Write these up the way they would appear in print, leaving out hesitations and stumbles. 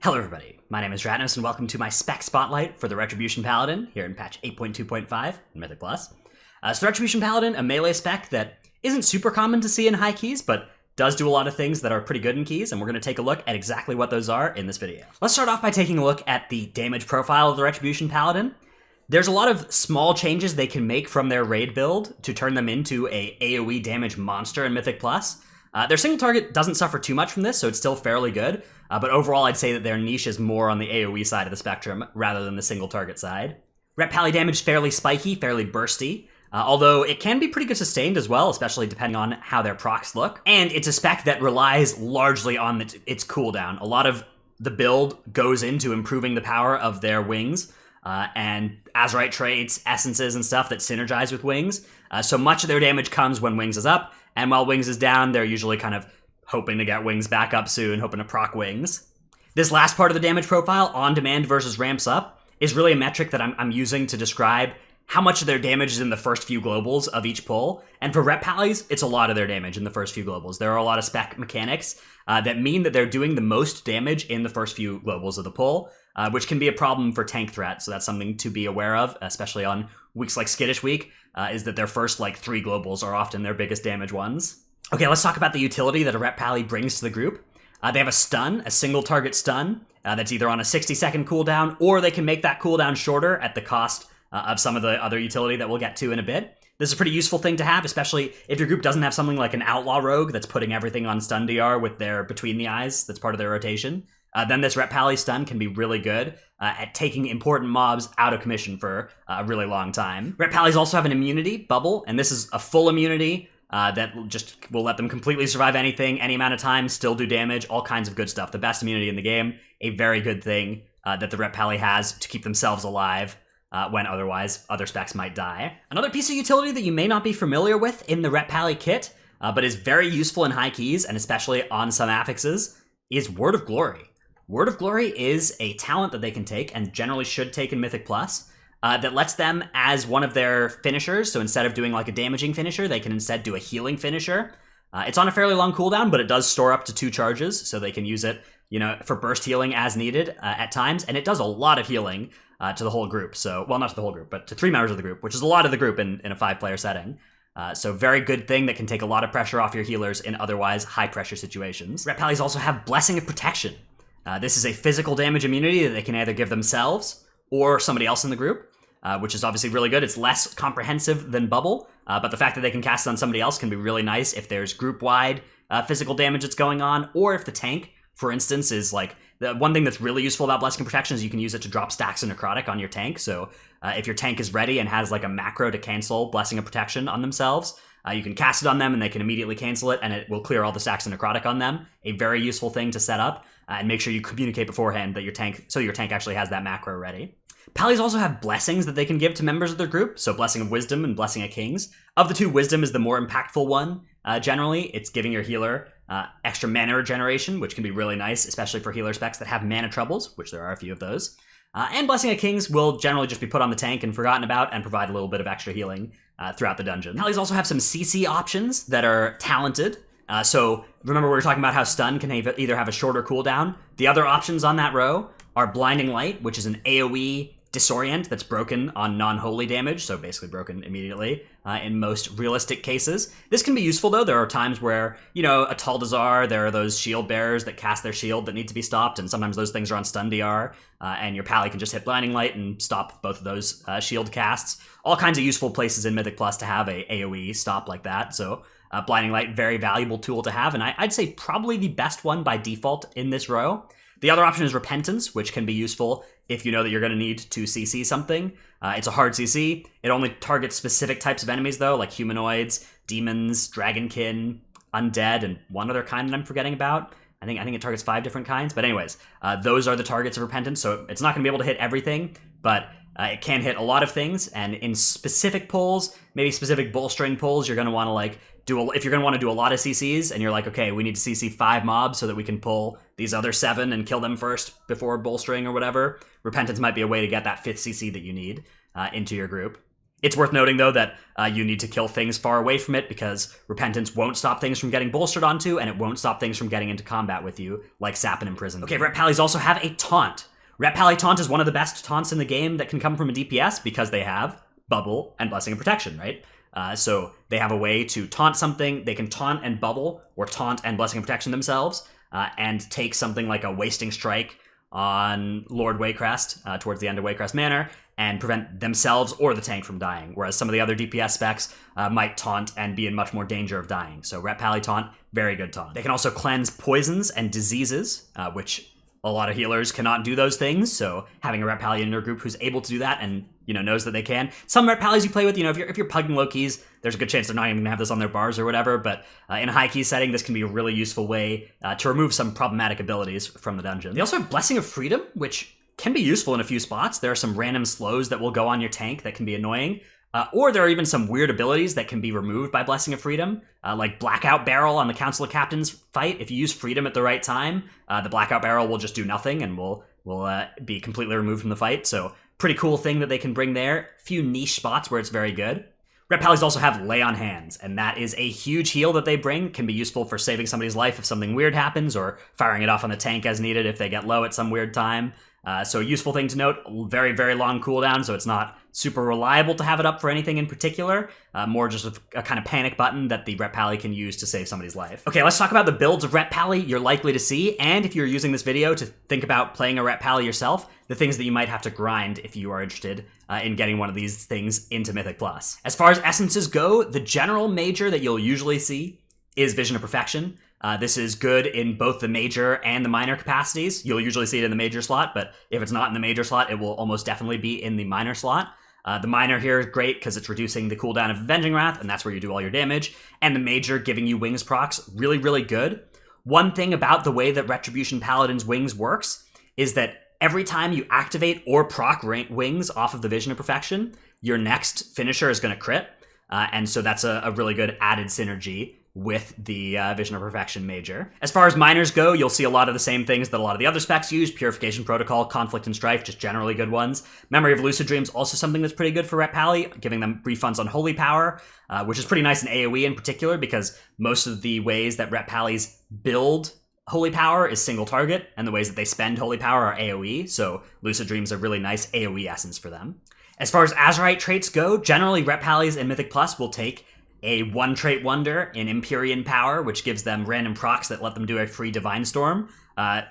Hello everybody, my name is Ratnos and welcome to my Spec Spotlight for the Retribution Paladin here in patch 8.2.5 in Mythic Plus. So the Retribution Paladin, a melee spec that isn't super common to see in high keys, but does do a lot of things that are pretty good in keys, and we're going to take a look at exactly what those are in this video. Let's start off by taking a look at the damage profile of the Retribution Paladin. There's a lot of small changes they can make from their raid build to turn them into a AoE damage monster in Mythic Plus. Their single target doesn't suffer too much from this, so it's still fairly good. But overall, I'd say that their niche is more on the AoE side of the spectrum rather than the single target side. Ret Paladin damage fairly spiky, fairly bursty, although it can be pretty good sustained as well, especially depending on how their procs look. And it's a spec that relies largely on its cooldown. A lot of the build goes into improving the power of their wings, and Azurite traits, essences, and stuff that synergize with wings. So much of their damage comes when wings is up, and while wings is down, they're usually kind of hoping to get wings back up soon, hoping to proc wings. This last part of the damage profile, on demand versus ramps up, is really a metric that I'm using to describe how much of their damage is in the first few globals of each pull. And for Ret Palis, it's a lot of their damage in the first few globals. There are a lot of spec mechanics that mean that they're doing the most damage in the first few globals of the pull, which can be a problem for tank threat. So that's something to be aware of, especially on weeks like Skittish Week, is that their first like 3 globals are often their biggest damage ones. Okay, let's talk about the utility that a Ret Pali brings to the group. They have a stun, a single target stun, that's either on a 60-second cooldown, or they can make that cooldown shorter at the cost of some of the other utility that we'll get to in a bit. This is a pretty useful thing to have, especially if your group doesn't have something like an Outlaw Rogue that's putting everything on stun DR with their Between the Eyes, that's part of their rotation. Then this Ret Pali stun can be really good at taking important mobs out of commission for a really long time. Ret Palis also have an immunity bubble, and this is a full immunity that will let them completely survive anything, any amount of time, still do damage, all kinds of good stuff. The best immunity in the game, a very good thing that the Ret Pali has to keep themselves alive when otherwise other specs might die. Another piece of utility that you may not be familiar with in the Ret Pali kit, but is very useful in high keys, and especially on some affixes, is Word of Glory. Word of Glory is a talent that they can take, and generally should take in Mythic Plus, that lets them as one of their finishers. So instead of doing like a damaging finisher, they can instead do a healing finisher. It's on a fairly long cooldown, but it does store up to 2 charges, so they can use it, for burst healing as needed at times. And it does a lot of healing to the whole group. So, well, not to the whole group, but to 3 members of the group, which is a lot of the group in a 5-player setting. So very good thing that can take a lot of pressure off your healers in otherwise high pressure situations. Ret Palis also have Blessing of Protection. This is a physical damage immunity that they can either give themselves or somebody else in the group, which is obviously really good. It's less comprehensive than Bubble, but the fact that they can cast it on somebody else can be really nice if there's group-wide physical damage that's going on, or if the tank, for instance, is like... The one thing that's really useful about Blessing of Protection is you can use it to drop stacks of Necrotic on your tank, so if your tank is ready and has like a macro to cancel Blessing of Protection on themselves, you can cast it on them and they can immediately cancel it, and it will clear all the stacks of Necrotic on them. A very useful thing to set up, and make sure you communicate beforehand that your tank actually has that macro ready. Palis also have blessings that they can give to members of their group, so Blessing of Wisdom and Blessing of Kings. Of the 2, Wisdom is the more impactful one, generally. It's giving your healer extra mana regeneration, which can be really nice, especially for healer specs that have mana troubles, which there are a few of those. And Blessing of Kings will generally just be put on the tank and forgotten about and provide a little bit of extra healing throughout the dungeon. Palis also have some CC options that are talented. So remember we were talking about how stun can either have a shorter cooldown. The other options on that row are Blinding Light, which is an AoE disorient that's broken on non-holy damage, so basically broken immediately in most realistic cases. This can be useful though. There are times where, a Taldazar, there are those shield bearers that cast their shield that need to be stopped, and sometimes those things are on stun DR, and your Pally can just hit Blinding Light and stop both of those shield casts. All kinds of useful places in Mythic Plus to have a AoE stop like that, so Blinding Light, very valuable tool to have, and I'd say probably the best one by default in this row. The other option is Repentance, which can be useful if you know that you're going to need to CC something. It's a hard CC. It only targets specific types of enemies, though, like humanoids, demons, dragonkin, undead, and one other kind that I'm forgetting about. I think it targets 5 different kinds. But anyways, those are the targets of Repentance, so it's not going to be able to hit everything, but it can hit a lot of things. And in specific pulls, maybe specific bolstering pulls, you're going to want to like if you're going to want to do a lot of CCs, and you're like, okay, we need to CC 5 mobs so that we can pull these other 7 and kill them first before bolstering or whatever, Repentance might be a way to get that 5th CC that you need into your group. It's worth noting, though, that you need to kill things far away from it because Repentance won't stop things from getting bolstered onto, and it won't stop things from getting into combat with you, like Sap and Imprison. Okay, Ret Palis also have a taunt. Ret Pali Taunt is one of the best taunts in the game that can come from a DPS because they have Bubble and Blessing of Protection, right? So they have a way to taunt something. They can taunt and bubble, or taunt and Blessing of Protection themselves, and take something like a Wasting Strike on Lord Waycrest towards the end of Waycrest Manor, and prevent themselves or the tank from dying, whereas some of the other DPS specs might taunt and be in much more danger of dying. So Ret Pali Taunt, very good taunt. They can also cleanse poisons and diseases, which a lot of healers cannot do those things, so having a Ret Pali in your group who's able to do that and knows that they can. Some Ret Palis you play with, if you're pugging low keys, there's a good chance they're not even gonna have this on their bars or whatever, but in a high key setting, this can be a really useful way to remove some problematic abilities from the dungeon. They also have Blessing of Freedom, which can be useful in a few spots. There are some random slows that will go on your tank that can be annoying, or there are even some weird abilities that can be removed by Blessing of Freedom, like Blackout Barrel on the Council of Captains fight. If you use Freedom at the right time, the Blackout Barrel will just do nothing and will be completely removed from the fight. So pretty cool thing that they can bring there. Few niche spots where it's very good. Ret Palis also have Lay on Hands, and that is a huge heal that they bring. Can be useful for saving somebody's life if something weird happens, or firing it off on the tank as needed if they get low at some weird time. So a useful thing to note, very, very long cooldown, so it's not super reliable to have it up for anything in particular, more just a kind of panic button that the Ret Pali can use to save somebody's life. Okay, let's talk about the builds of Ret Pali you're likely to see, and if you're using this video to think about playing a Ret Pali yourself, the things that you might have to grind if you are interested in getting one of these things into Mythic Plus. As far as essences go, the general major that you'll usually see is Vision of Perfection. This is good in both the major and the minor capacities. You'll usually see it in the major slot, but if it's not in the major slot, it will almost definitely be in the minor slot. The minor here is great because it's reducing the cooldown of Avenging Wrath, and that's where you do all your damage. And the major giving you Wings procs, really, really good. One thing about the way that Retribution Paladin's Wings works is that every time you activate or proc Wings off of the Vision of Perfection, your next finisher is going to crit. And so that's a really good added synergy with the Vision of Perfection major. As far as minors go, you'll see a lot of the same things that a lot of the other specs use. Purification Protocol, Conflict and Strife, just generally good ones. Memory of Lucid Dreams, also something that's pretty good for Ret Pali, giving them refunds on Holy Power, which is pretty nice in AoE in particular, because most of the ways that Ret Palis build Holy Power is single target, and the ways that they spend Holy Power are AoE, so Lucid Dreams are really nice AoE essence for them. As far as Azurite traits go, generally Ret Palis in Mythic Plus will take a one trait wonder in Empyrean Power, which gives them random procs that let them do a free Divine Storm.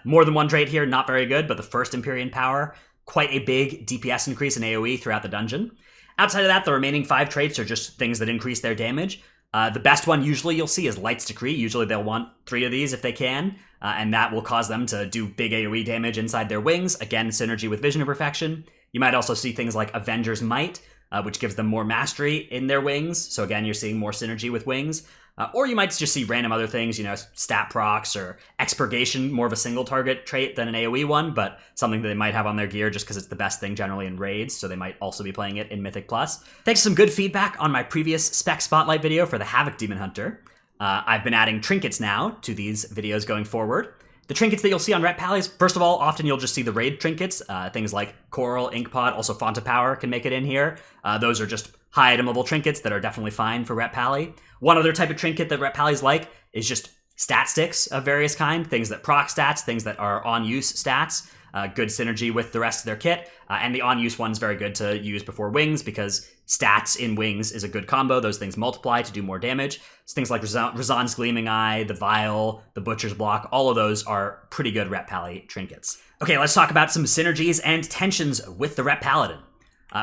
More than one trait here, not very good, but the first Empyrean Power, quite a big DPS increase in AoE throughout the dungeon. Outside of that, the remaining 5 traits are just things that increase their damage. The best one usually you'll see is Light's Decree. Usually they'll want 3 of these if they can, and that will cause them to do big AoE damage inside their wings. Again, synergy with Vision of Perfection. You might also see things like Avenger's Might, which gives them more mastery in their wings. So again, you're seeing more synergy with wings. Or you might just see random other things, stat procs or Expurgation, more of a single target trait than an AoE one, but something that they might have on their gear just because it's the best thing generally in raids, so they might also be playing it in Mythic Plus. Thanks to some good feedback on my previous Spec Spotlight video for the Havoc Demon Hunter. I've been adding trinkets now to these videos going forward. The trinkets that you'll see on Ret Palis, first of all, often you'll just see the raid trinkets, things like Coral, Ink Pod, also Font of Power can make it in here. Those are just high item level trinkets that are definitely fine for Ret Pali. One other type of trinket that Ret Palis like is just stat sticks of various kind, things that proc stats, things that are on-use stats, good synergy with the rest of their kit, and the on-use one's very good to use before wings because stats in wings is a good combo. Those things multiply to do more damage. So things like Razan's Gleaming Eye, the Vial, the Butcher's Block, all of those are pretty good Ret Pali trinkets. Okay, let's talk about some synergies and tensions with the Ret Paladin.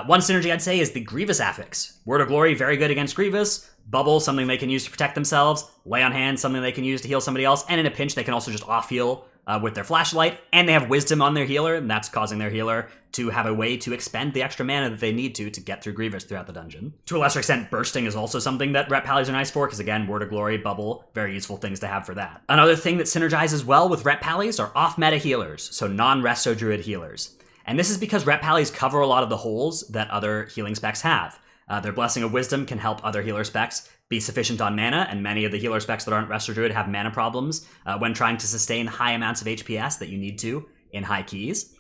One synergy I'd say is the Grievous Affix. Word of Glory, very good against Grievous. Bubble, something they can use to protect themselves. Lay on Hands, something they can use to heal somebody else. And in a pinch, they can also just off-heal with their Flashlight. And they have Wisdom on their healer, and that's causing their healer to have a way to expend the extra mana that they need to get through Grievous throughout the dungeon. To a lesser extent, Bursting is also something that Ret Palis are nice for, because again, Word of Glory, Bubble, very useful things to have for that. Another thing that synergizes well with Ret Palis are off-meta healers, so non-Resto Druid healers. And this is because Ret Palis cover a lot of the holes that other healing specs have. Their Blessing of Wisdom can help other healer specs be sufficient on mana, and many of the healer specs that aren't Resto Druid have mana problems when trying to sustain high amounts of HPS that you need to in high keys.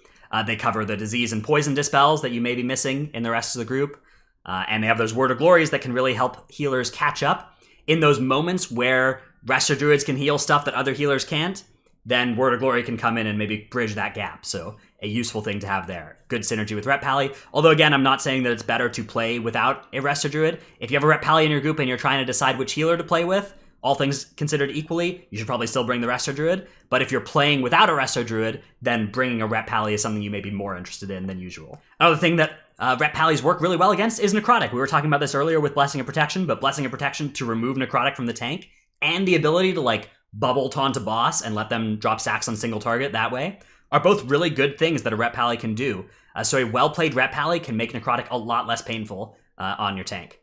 They cover the disease and poison dispels that you may be missing in the rest of the group. And they have those Word of Glories that can really help healers catch up. In those moments where Resto Druids can heal stuff that other healers can't, then Word of Glory can come in and maybe bridge that gap. So a useful thing to have there. Good synergy with Ret Pally. Although again, I'm not saying that it's better to play without a Resto Druid. If you have a Ret Pally in your group and you're trying to decide which healer to play with, all things considered equally, you should probably still bring the Resto Druid. But if you're playing without a Resto Druid, then bringing a Ret Pally is something you may be more interested in than usual. Another thing that Ret Pallies work really well against is Necrotic. We were talking about this earlier with Blessing of Protection, but Blessing of Protection to remove Necrotic from the tank, and the ability to like bubble taunt a boss and let them drop stacks on single target that way, are both really good things that a Ret Pally can do. So a well-played Ret Pally can make Necrotic a lot less painful on your tank.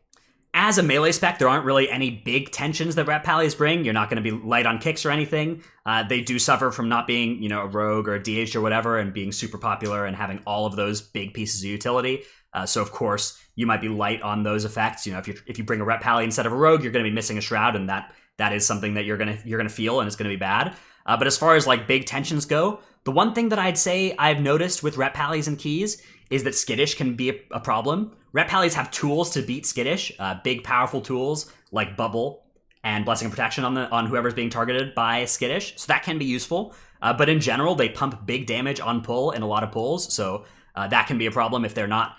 As a melee spec, there aren't really any big tensions that Ret Pallies bring. You're not going to be light on kicks or anything. They do suffer from not being, a rogue or a DH or whatever, and being super popular and having all of those big pieces of utility. So of course, you might be light on those effects. If you bring a Ret Pally instead of a rogue, you're going to be missing a shroud, and that is something that you're gonna feel, and it's gonna be bad. But as far as like big tensions go, the one thing that I'd say I've noticed with Ret Pallies and keys is that skittish can be a problem. Ret Pallies have tools to beat skittish, big powerful tools like bubble and Blessing of Protection on whoever's being targeted by skittish, so that can be useful. But in general, they pump big damage on pull in a lot of pulls, so that can be a problem if they're not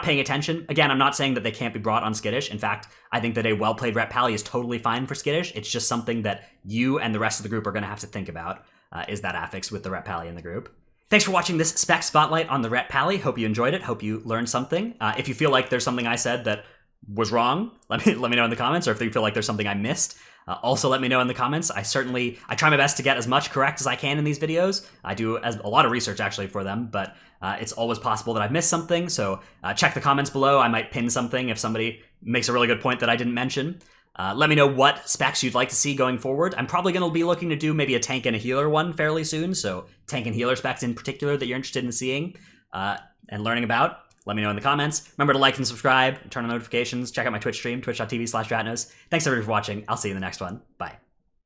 paying attention. Again, I'm not saying that they can't be brought on skittish. In fact, I think that a well-played Ret Pally is totally fine for skittish. It's just something that you and the rest of the group are going to have to think about, is that affix with the Ret Pally in the group. Thanks for watching this spec spotlight on the Ret Pally. Hope you enjoyed it. Hope you learned something. If you feel like there's something I said that was wrong, let me know in the comments, or if you feel like there's something I missed, also let me know in the comments. I try my best to get as much correct as I can in these videos. I do a lot of research actually for them, but it's always possible that I've missed something, so check the comments below. I might pin something if somebody makes a really good point that I didn't mention. Let me know what specs you'd like to see going forward. I'm probably going to be looking to do maybe a tank and a healer one fairly soon, so tank and healer specs in particular that you're interested in seeing and learning about. Let me know in the comments. Remember to like and subscribe, and turn on notifications. Check out my Twitch stream, twitch.tv/dratnos. Thanks everybody for watching. I'll see you in the next one. Bye.